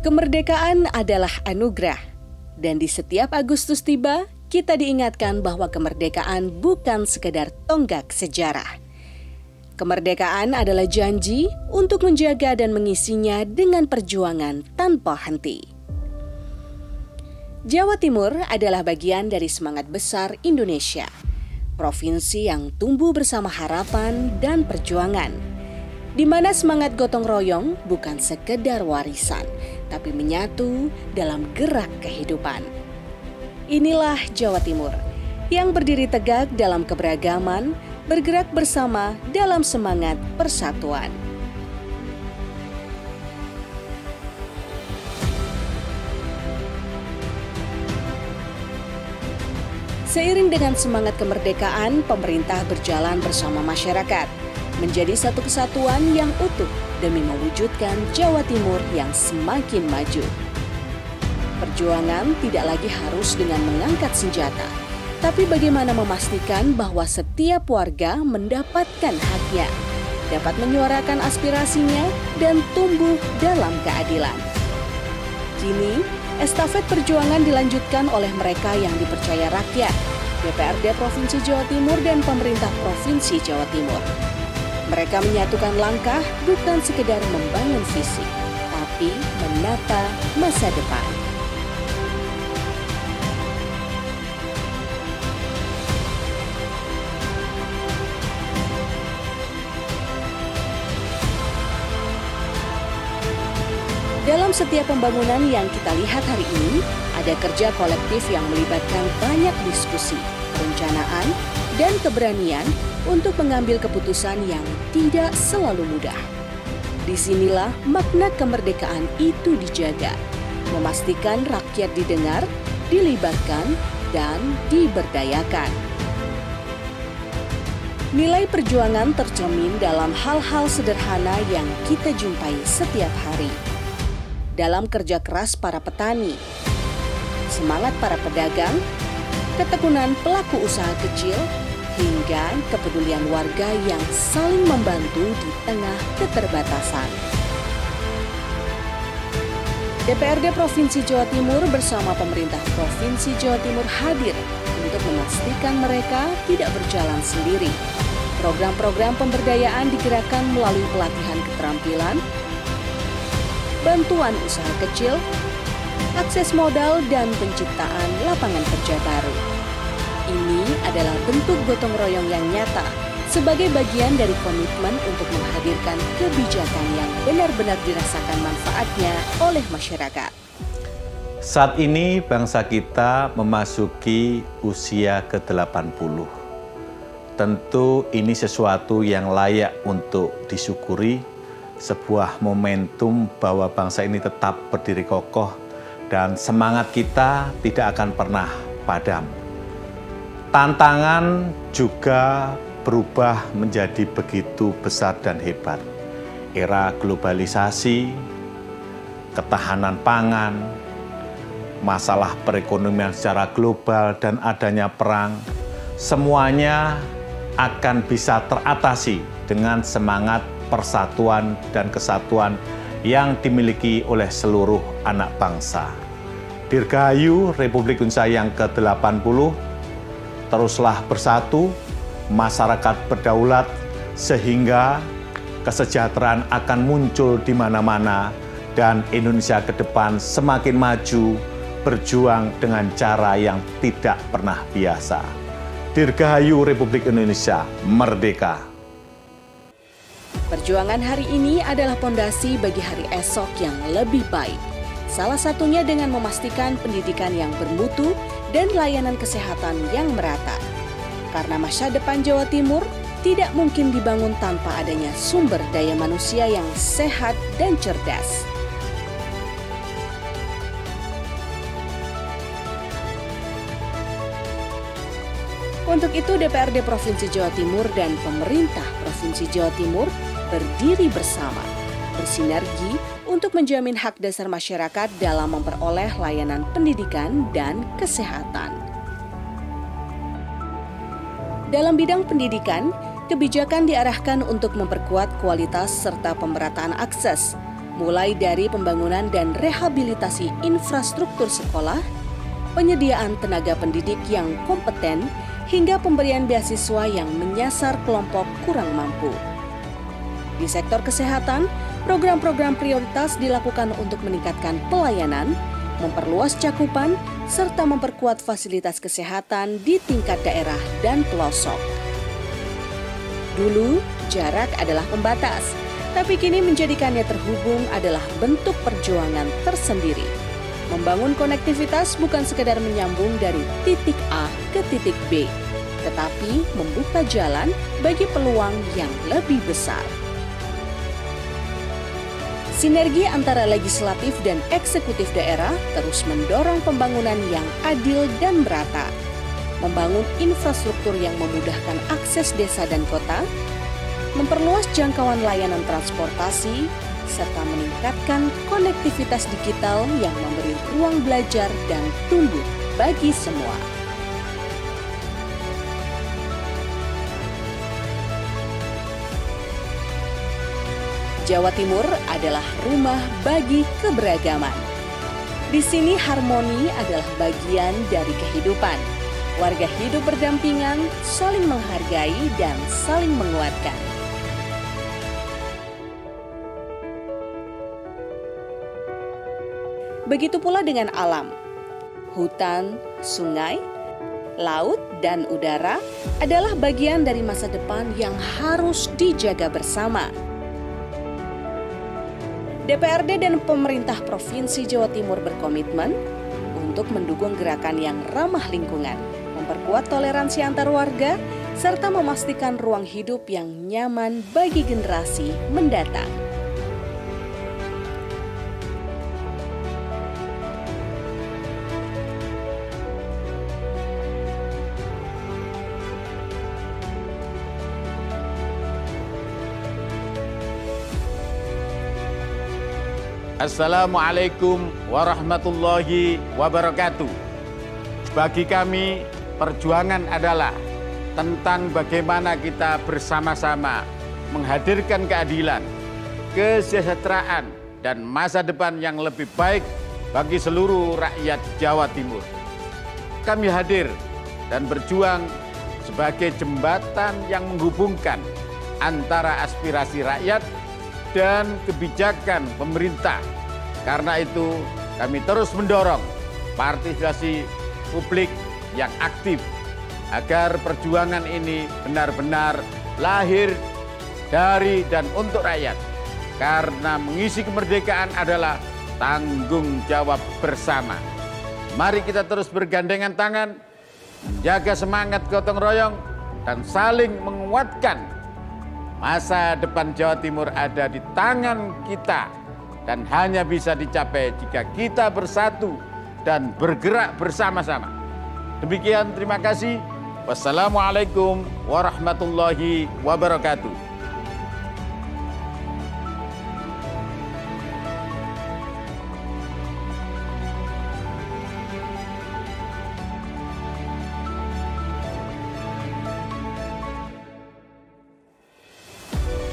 Kemerdekaan adalah anugerah, dan di setiap Agustus tiba, kita diingatkan bahwa kemerdekaan bukan sekedar tonggak sejarah. Kemerdekaan adalah janji untuk menjaga dan mengisinya dengan perjuangan tanpa henti. Jawa Timur adalah bagian dari semangat besar Indonesia, provinsi yang tumbuh bersama harapan dan perjuangan, di mana semangat gotong royong bukan sekedar warisan, tapi menyatu dalam gerak kehidupan. Inilah Jawa Timur, yang berdiri tegak dalam keberagaman, bergerak bersama dalam semangat persatuan. Seiring dengan semangat kemerdekaan, pemerintah berjalan bersama masyarakat, menjadi satu kesatuan yang utuh demi mewujudkan Jawa Timur yang semakin maju. Perjuangan tidak lagi harus dengan mengangkat senjata, tapi bagaimana memastikan bahwa setiap warga mendapatkan haknya, dapat menyuarakan aspirasinya, dan tumbuh dalam keadilan. Kini, estafet perjuangan dilanjutkan oleh mereka yang dipercaya rakyat, DPRD Provinsi Jawa Timur dan pemerintah Provinsi Jawa Timur. Mereka menyatukan langkah bukan sekedar membangun visi, tapi menata masa depan. Dalam setiap pembangunan yang kita lihat hari ini, ada kerja kolektif yang melibatkan banyak diskusi, perencanaan, dan keberanian untuk mengambil keputusan yang tidak selalu mudah. Disinilah makna kemerdekaan itu dijaga, memastikan rakyat didengar, dilibatkan, dan diberdayakan. Nilai perjuangan tercermin dalam hal-hal sederhana yang kita jumpai setiap hari. Dalam kerja keras para petani, semangat para pedagang, ketekunan pelaku usaha kecil, hingga kepedulian warga yang saling membantu di tengah keterbatasan. DPRD Provinsi Jawa Timur bersama pemerintah Provinsi Jawa Timur hadir untuk memastikan mereka tidak berjalan sendiri. Program-program pemberdayaan digerakkan melalui pelatihan keterampilan, bantuan usaha kecil, akses modal, dan penciptaan lapangan kerja baru. Ini adalah bentuk gotong royong yang nyata sebagai bagian dari komitmen untuk menghadirkan kebijakan yang benar-benar dirasakan manfaatnya oleh masyarakat. Saat ini bangsa kita memasuki usia ke-80. Tentu ini sesuatu yang layak untuk disyukuri, sebuah momentum bahwa bangsa ini tetap berdiri kokoh dan semangat kita tidak akan pernah padam. Tantangan juga berubah menjadi begitu besar dan hebat. Era globalisasi, ketahanan pangan, masalah perekonomian secara global, dan adanya perang, semuanya akan bisa teratasi dengan semangat persatuan dan kesatuan yang dimiliki oleh seluruh anak bangsa. Dirgahayu Republik Indonesia yang ke-80, teruslah bersatu, masyarakat berdaulat, sehingga kesejahteraan akan muncul di mana-mana dan Indonesia ke depan semakin maju, berjuang dengan cara yang tidak pernah biasa. Dirgahayu Republik Indonesia, merdeka! Perjuangan hari ini adalah pondasi bagi hari esok yang lebih baik. Salah satunya dengan memastikan pendidikan yang bermutu dan layanan kesehatan yang merata. Karena masa depan Jawa Timur tidak mungkin dibangun tanpa adanya sumber daya manusia yang sehat dan cerdas. Untuk itu DPRD Provinsi Jawa Timur dan pemerintah Provinsi Jawa Timur berdiri bersama, bersinergi untuk menjamin hak dasar masyarakat dalam memperoleh layanan pendidikan dan kesehatan. Dalam bidang pendidikan, kebijakan diarahkan untuk memperkuat kualitas serta pemerataan akses, mulai dari pembangunan dan rehabilitasi infrastruktur sekolah, penyediaan tenaga pendidik yang kompeten, hingga pemberian beasiswa yang menyasar kelompok kurang mampu. Di sektor kesehatan, program-program prioritas dilakukan untuk meningkatkan pelayanan, memperluas cakupan, serta memperkuat fasilitas kesehatan di tingkat daerah dan pelosok. Dulu, jarak adalah pembatas, tapi kini menjadikannya terhubung adalah bentuk perjuangan tersendiri. Membangun konektivitas bukan sekedar menyambung dari titik A ke titik B, tetapi membuka jalan bagi peluang yang lebih besar. Sinergi antara legislatif dan eksekutif daerah terus mendorong pembangunan yang adil dan merata, membangun infrastruktur yang memudahkan akses desa dan kota, memperluas jangkauan layanan transportasi, serta meningkatkan konektivitas digital yang memberi ruang belajar dan tumbuh bagi semua. Jawa Timur adalah rumah bagi keberagaman. Di sini harmoni adalah bagian dari kehidupan. Warga hidup berdampingan, saling menghargai, dan saling menguatkan. Begitu pula dengan alam. Hutan, sungai, laut, dan udara adalah bagian dari masa depan yang harus dijaga bersama. DPRD dan pemerintah Provinsi Jawa Timur berkomitmen untuk mendukung gerakan yang ramah lingkungan, memperkuat toleransi antar warga, serta memastikan ruang hidup yang nyaman bagi generasi mendatang. Assalamualaikum warahmatullahi wabarakatuh. Bagi kami, perjuangan adalah tentang bagaimana kita bersama-sama menghadirkan keadilan, kesejahteraan, dan masa depan yang lebih baik bagi seluruh rakyat Jawa Timur. Kami hadir dan berjuang sebagai jembatan yang menghubungkan antara aspirasi rakyat dan kebijakan pemerintah. Karena itu, kami terus mendorong partisipasi publik yang aktif agar perjuangan ini benar-benar lahir dari dan untuk rakyat. Karena mengisi kemerdekaan adalah tanggung jawab bersama. Mari kita terus bergandengan tangan, menjaga semangat gotong royong, dan saling menguatkan. Masa depan Jawa Timur ada di tangan kita dan hanya bisa dicapai jika kita bersatu dan bergerak bersama-sama. Demikian, terima kasih. Wassalamualaikum warahmatullahi wabarakatuh.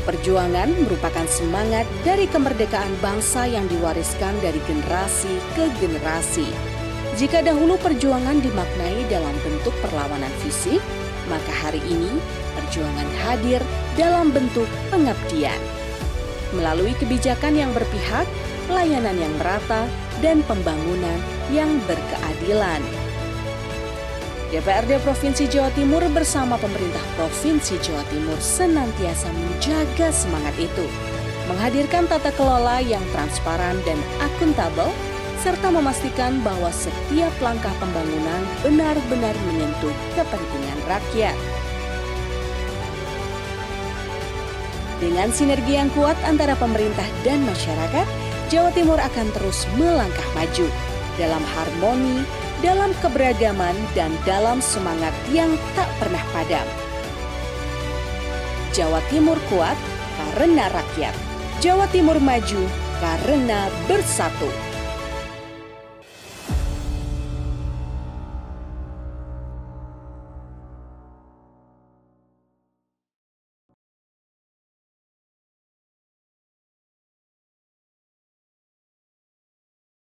Perjuangan merupakan semangat dari kemerdekaan bangsa yang diwariskan dari generasi ke generasi. Jika dahulu perjuangan dimaknai dalam bentuk perlawanan fisik, maka hari ini perjuangan hadir dalam bentuk pengabdian. Melalui kebijakan yang berpihak, pelayanan yang merata, dan pembangunan yang berkeadilan. DPRD Provinsi Jawa Timur bersama pemerintah Provinsi Jawa Timur senantiasa menjaga semangat itu, menghadirkan tata kelola yang transparan dan akuntabel, serta memastikan bahwa setiap langkah pembangunan benar-benar menyentuh kepentingan rakyat. Dengan sinergi yang kuat antara pemerintah dan masyarakat, Jawa Timur akan terus melangkah maju dalam harmoni, dalam keberagaman, dan dalam semangat yang tak pernah padam. Jawa Timur kuat karena rakyat. Jawa Timur maju karena bersatu.